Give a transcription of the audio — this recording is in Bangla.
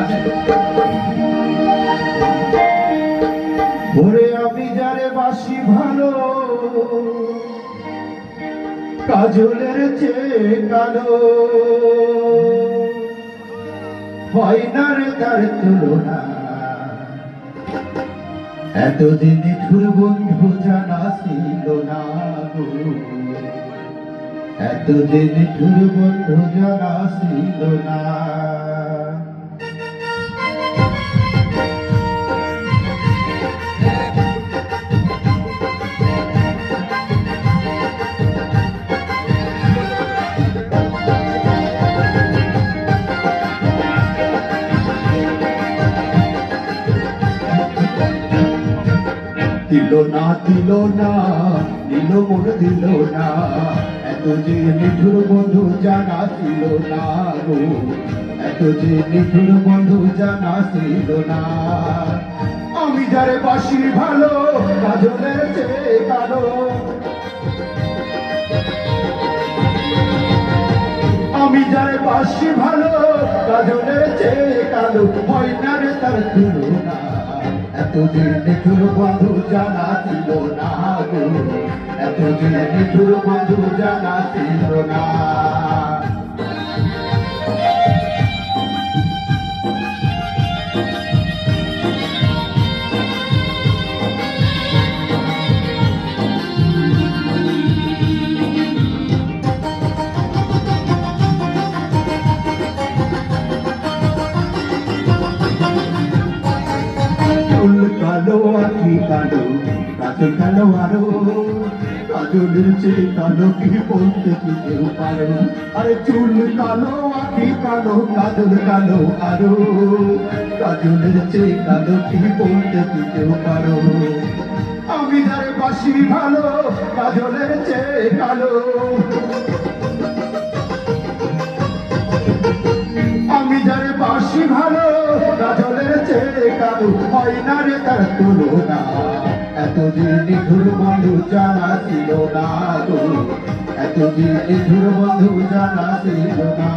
আছে। ওরে আমি যারে বাসি ভালো, কাজলের চেয়ে কালো, হয় না রে তার তুলনা। এতদিন নিঠুর বন্ধু জানা ছিল না গো, এতদিন নিঠুর বন্ধু জানা ছিল না। দিল না দিল না, দিল মন দিল না, এত যে নিঠুর বন্ধু জানা ছিল না গো, এত যে নিঠুর বন্ধু জানা ছিল না। আমি যারে বাসি ভালো, কাজলের চেয়ে কালো, আমি যারে বাসি ভালো, কাজলের চেয়ে কালো, হয় না রে তার তুলনা। এতদিন নিঠুর বন্ধু জানা ছিল না গো, এতদিন নিঠুর বন্ধু জানা ছিল না। চুল কালো আখি কালো, কাজল কালো আরো, কাজলের চেয়ে কালো কি বলতে কি কেউ পারো। আরে চুল কালো আখি কালো, কাজল কালো আরো, কাজলের চেয়ে কালো কি বলতে কি কেউ পারো। আমি যারে বাসি ভালো, কাজলের চেয়ে কালো, আমি যারে বাসি ভালো, কাজলের চেয়ে কালো, হয় না রে তার তুলনা। এতদিন নিঠুর বন্ধু জানা ছিল না গো, এতদিন নিঠুর বন্ধু জানা ছিল না।